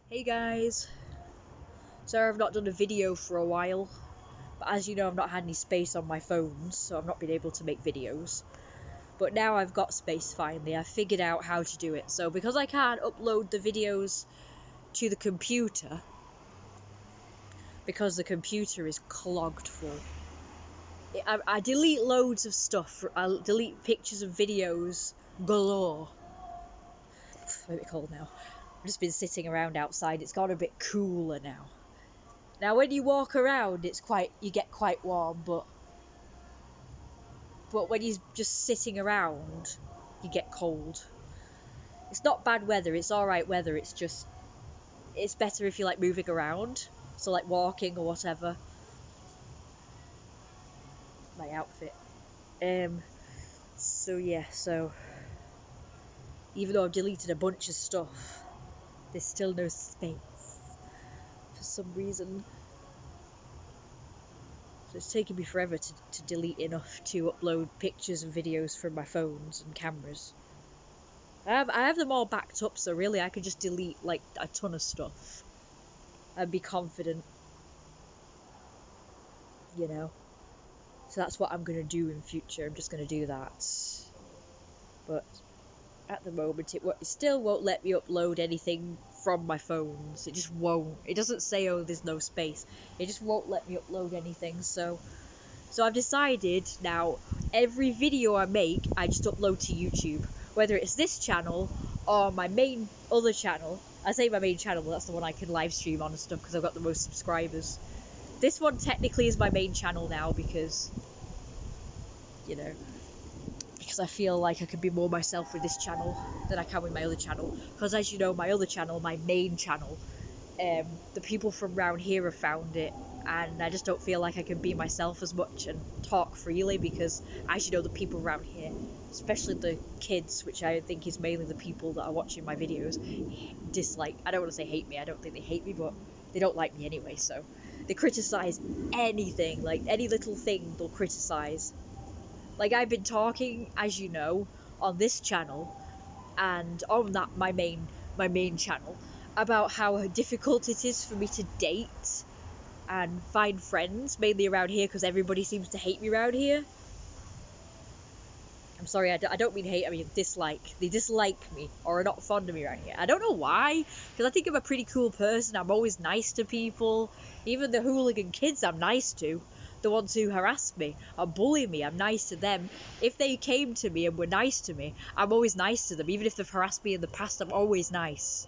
Hey guys, sorry I've not done a video for a while, but as you know I've not had any space on my phone, so I've not been able to make videos. But now I've got space finally, I figured out how to do it. So because I can't upload the videos to the computer, because the computer is clogged full, I delete loads of stuff. I delete pictures and videos galore. It's a bit cold now. I've just been sitting around outside, it's got a bit cooler now. Now when you walk around you get quite warm, but when you're just sitting around you get cold. It's not bad weather, it's alright weather, it's better if you like moving around, so like walking or whatever. My outfit. So yeah, so even though I've deleted a bunch of stuff, there's still no space for some reason. So it's taken me forever to delete enough to upload pictures and videos from my phones and cameras. I have them all backed up, so really I could just delete like a ton of stuff and be confident, you know. So that's what I'm gonna do in future. I'm just gonna do that. But at the moment, it still won't let me upload anything from my phones. It just won't. It doesn't say, oh, there's no space. It just won't let me upload anything. So I've decided now, every video I make, I just upload to YouTube. Whether it's this channel or my main other channel. I say my main channel, but that's the one I can live stream on and stuff because I've got the most subscribers. This one technically is my main channel now because, you know, because I feel like I can be more myself with this channel than I can with my other channel. Because as you know, my other channel, my main channel, the people from around here have found it, and I just don't feel like I can be myself as much and talk freely because, as you know, the people around here, especially the kids, which I think is mainly the people that are watching my videos, dislike. I don't want to say hate me. I don't think they hate me, but they don't like me anyway. So they criticize anything, like any little thing they'll criticize. Like I've been talking, as you know, on this channel and on that my main channel about how difficult it is for me to date and find friends, mainly around here because everybody seems to hate me around here. I'm sorry, I don't mean hate, I mean dislike. They dislike me or are not fond of me around here. I don't know why, because I think I'm a pretty cool person. I'm always nice to people. Even the hooligan kids I'm nice to. The ones who harass me or bully me, I'm nice to them. If they came to me and were nice to me, I'm always nice to them. Even if they've harassed me in the past, I'm always nice.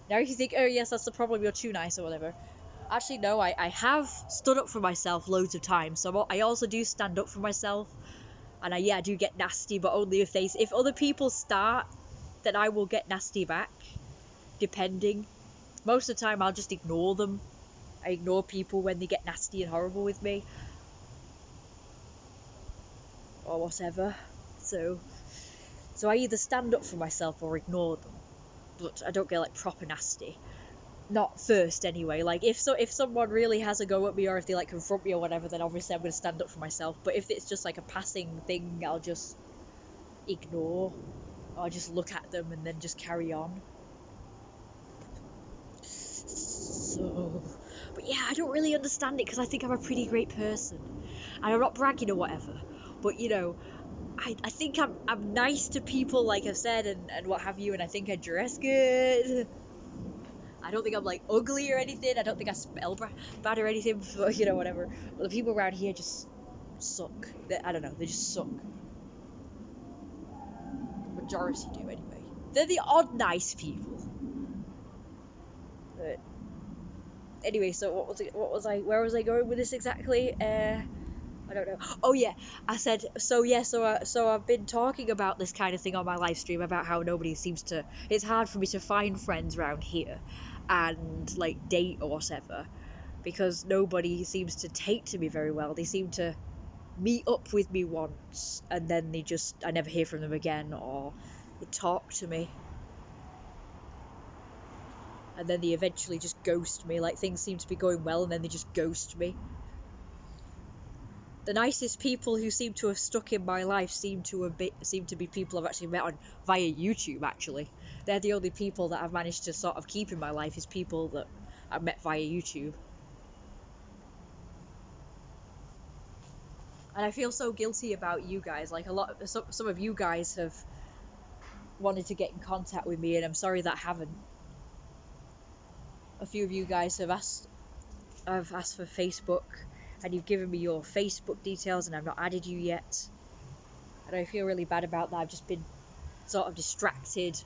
Now if you think, oh yes, that's the problem, you're too nice or whatever. Actually, no, I have stood up for myself loads of times. So I also do stand up for myself. And I do get nasty, but only if other people start, then I will get nasty back, depending. Most of the time I'll just ignore them. I ignore people when they get nasty and horrible with me. Or whatever. So I either stand up for myself or ignore them. But I don't get like proper nasty. Not first anyway. Like if someone really has a go at me or if they like confront me or whatever, then obviously I'm gonna stand up for myself. But if it's just like a passing thing, I'll just ignore or just look at them and then just carry on. So, but yeah, I don't really understand it because I think I'm a pretty great person and I'm not bragging or whatever, but you know, I think I'm nice to people, like I've said, and what have you, and I think I dress good. I don't think I'm like ugly or anything. I don't think I smell bad or anything, but you know, whatever. But the people around here just suck. I don't know, they just suck. The majority do anyway. They're the odd nice people. But anyway, so where was I going with this exactly? I don't know. Oh yeah, I said so. Yeah, so I've been talking about this kind of thing on my live stream about how nobody seems to. It's hard for me to find friends around here, and like date or whatever, because nobody seems to take to me very well. They seem to meet up with me once, and then I never hear from them again, or they talk to me, and then they eventually just ghost me. Like things seem to be going well, and then they just ghost me. The nicest people who seem to have stuck in my life seem to be people I've actually met on via YouTube, actually, they're the only people that I've managed to sort of keep in my life, is people that I've met via YouTube. And I feel so guilty about you guys. Like, some of you guys have wanted to get in contact with me, and I'm sorry that I haven't. A few of you guys I've asked for Facebook, and you've given me your Facebook details, and I've not added you yet. And I feel really bad about that. I've just been sort of distracted,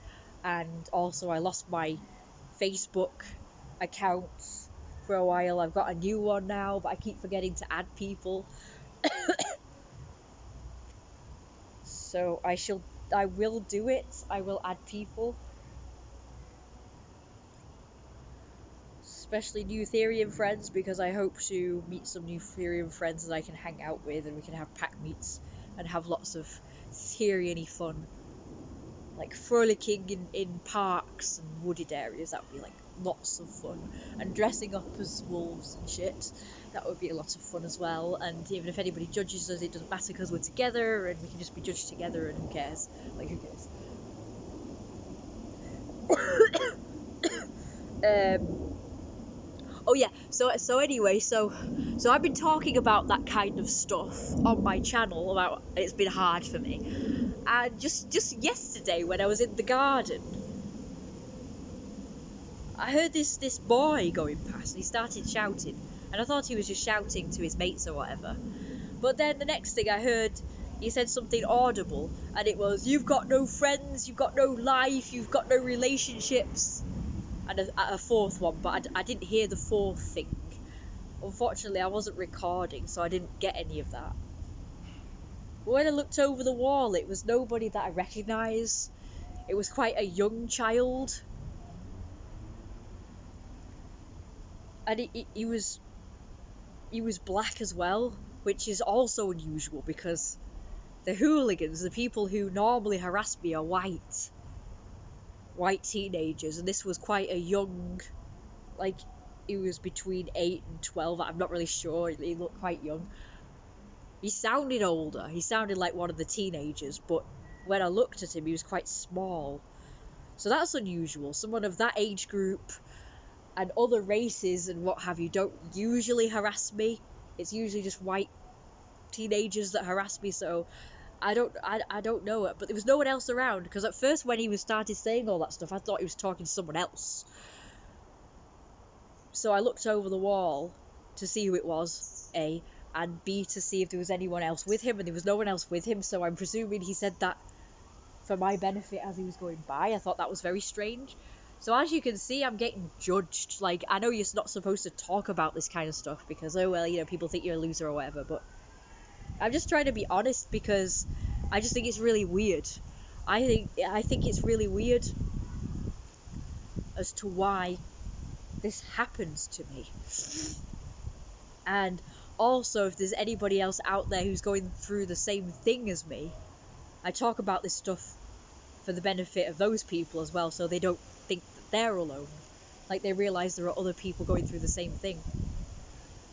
and also I lost my Facebook account for a while. I've got a new one now, but I keep forgetting to add people. So I will do it. I will add people, especially new Therian friends, because I hope to meet some new Therian friends that I can hang out with, and we can have pack meets and have lots of Therian-y fun, like frolicking in parks and wooded areas. That would be like lots of fun, and dressing up as wolves and shit, that would be a lot of fun as well. And even if anybody judges us, it doesn't matter, because we're together and we can just be judged together, and who cares? Like, who cares? Oh yeah, so anyway, so I've been talking about that kind of stuff on my channel. About it's been hard for me, and just yesterday when I was in the garden, I heard this boy going past, and he started shouting, and I thought he was just shouting to his mates or whatever. But then the next thing I heard, he said something audible, and it was, "You've got no friends, you've got no life, you've got no relationships," and a fourth one, but I didn't hear the fourth thing. Unfortunately, I wasn't recording, so I didn't get any of that. But when I looked over the wall, it was nobody that I recognised. It was quite a young child. And he was black as well, which is also unusual, because the hooligans, the people who normally harass me, are white teenagers, and this was quite a young, like, he was between 8 and 12, I'm not really sure, he looked quite young. He sounded older, he sounded like one of the teenagers, but when I looked at him, he was quite small. So that's unusual. Someone of that age group and other races and what have you don't usually harass me. It's usually just white teenagers that harass me, so I don't know it. But there was no one else around, because at first when he started saying all that stuff, I thought he was talking to someone else. So I looked over the wall to see who it was, A, and B, to see if there was anyone else with him, and there was no one else with him, so I'm presuming he said that for my benefit as he was going by. I thought that was very strange. So as you can see, I'm getting judged. Like, I know you're not supposed to talk about this kind of stuff because, oh well, you know, people think you're a loser or whatever, but I'm just trying to be honest, because I just think it's really weird. I think it's really weird as to why this happens to me. And also, if there's anybody else out there who's going through the same thing as me, I talk about this stuff for the benefit of those people as well, so they don't think that they're alone. Like, they realise there are other people going through the same thing.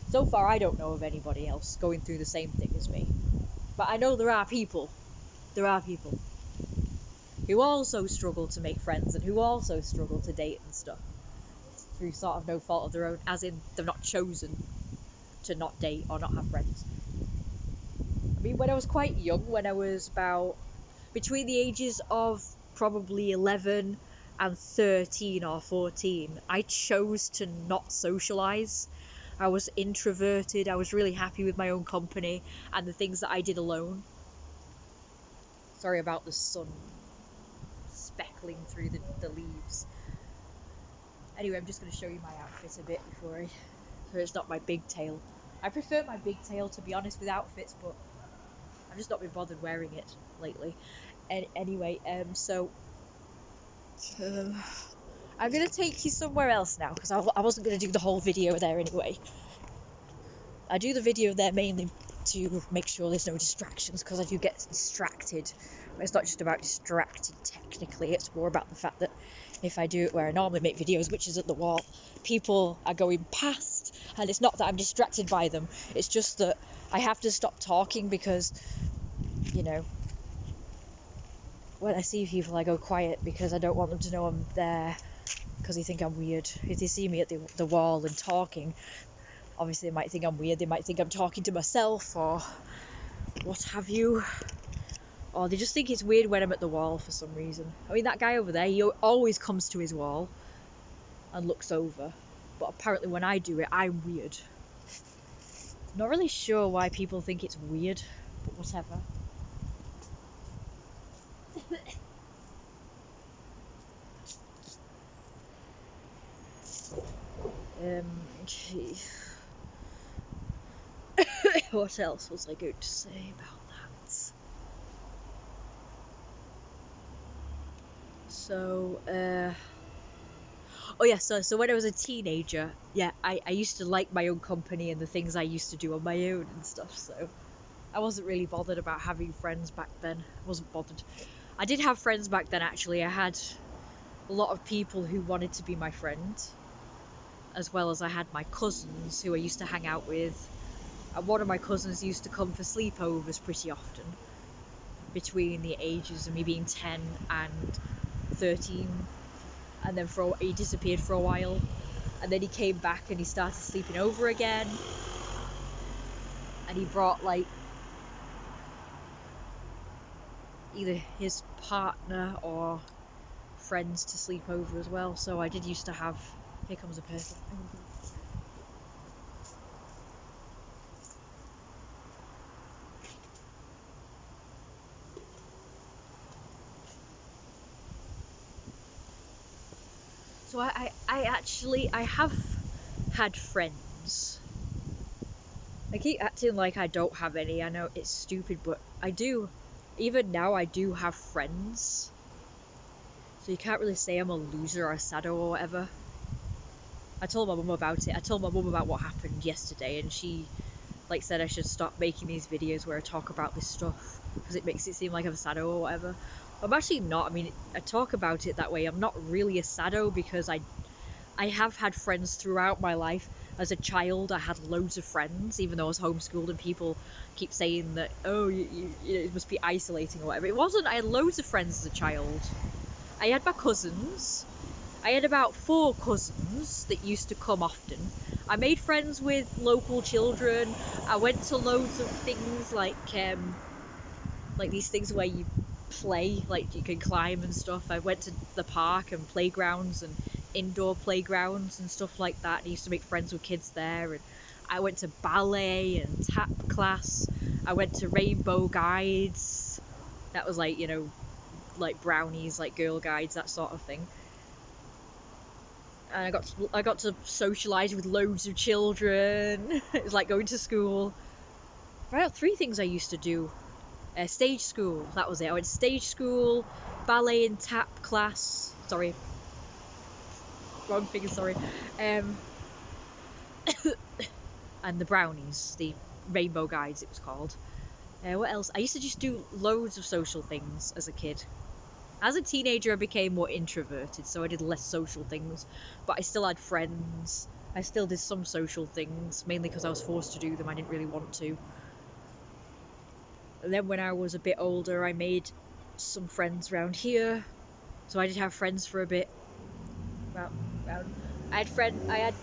So far, I don't know of anybody else going through the same thing as me. But I know there are people who also struggle to make friends, and who also struggle to date and stuff, through sort of no fault of their own, as in they've not chosen to not date or not have friends. I mean, when I was quite young, when I was about between the ages of probably 11 and 13 or 14, I chose to not socialise. I was introverted, I was really happy with my own company and the things that I did alone. Sorry about the sun speckling through the leaves. Anyway, I'm just going to show you my outfit a bit so it's not my big tail. I prefer my big tail, to be honest, with outfits, but I've just not been bothered wearing it lately. Anyway, so I'm going to take you somewhere else now, because I wasn't going to do the whole video there anyway. I do the video there mainly to make sure there's no distractions, because I do get distracted. It's not just about distracted technically, it's more about the fact that if I do it where I normally make videos, which is at the wall, people are going past, and it's not that I'm distracted by them, it's just that I have to stop talking because, you know, when I see people, I go quiet because I don't want them to know I'm there, because they think I'm weird. If they see me at the wall and talking, obviously they might think I'm weird. They might think I'm talking to myself or what have you. Or they just think it's weird when I'm at the wall for some reason. I mean, that guy over there, he always comes to his wall and looks over. But apparently when I do it, I'm weird. Not really sure why people think it's weird, but whatever. Okay. What else was I going to say about that? So, oh yeah, so when I was a teenager, yeah, I used to like my own company and the things I used to do on my own and stuff, so I wasn't really bothered about having friends back then. I wasn't bothered. I did have friends back then, actually. I had a lot of people who wanted to be my friend, as well as I had my cousins who I used to hang out with. And one of my cousins used to come for sleepovers pretty often, between the ages of me being 10 and 13. And then he disappeared for a while, and then he came back and he started sleeping over again, and he brought like either his partner or friends to sleep over as well. So I did used to have, here comes a person. So I have had friends. I keep acting like I don't have any. I know it's stupid, but I do. Even now, I do have friends. So you can't really say I'm a loser or a sado or whatever. I told my mum about it. I told my mum about what happened yesterday, and she said I should stop making these videos where I talk about this stuff because it makes it seem like I'm a sado or whatever. I'm actually not. I mean, I talk about it that way. I'm not really a sado because I have had friends throughout my life. As a child, I had loads of friends, even though I was homeschooled, and people keep saying that, oh, it must be isolating or whatever. It wasn't. I had loads of friends as a child. I had my cousins. I had about 4 cousins that used to come often. I made friends with local children. I went to loads of things like these things where you play, like you can climb and stuff. I went to the park and playgrounds and indoor playgrounds and stuff like that. I used to make friends with kids there. And I went to ballet and tap class. I went to rainbow guides. That was like brownies, like Girl Guides, that sort of thing. And I got to socialise with loads of children. It was like going to school. About 3 things I used to do. Stage school, that was it. I went to stage school, ballet and tap class. Sorry, wrong thing. Sorry. And the brownies, the rainbow guides, it was called. What else? I used to just do loads of social things as a kid. As a teenager, I became more introverted, so I did less social things, but I still had friends. I still did some social things, mainly because I was forced to do them. I didn't really want to. And then when I was a bit older, I made some friends around here, so I did have friends for a bit. I had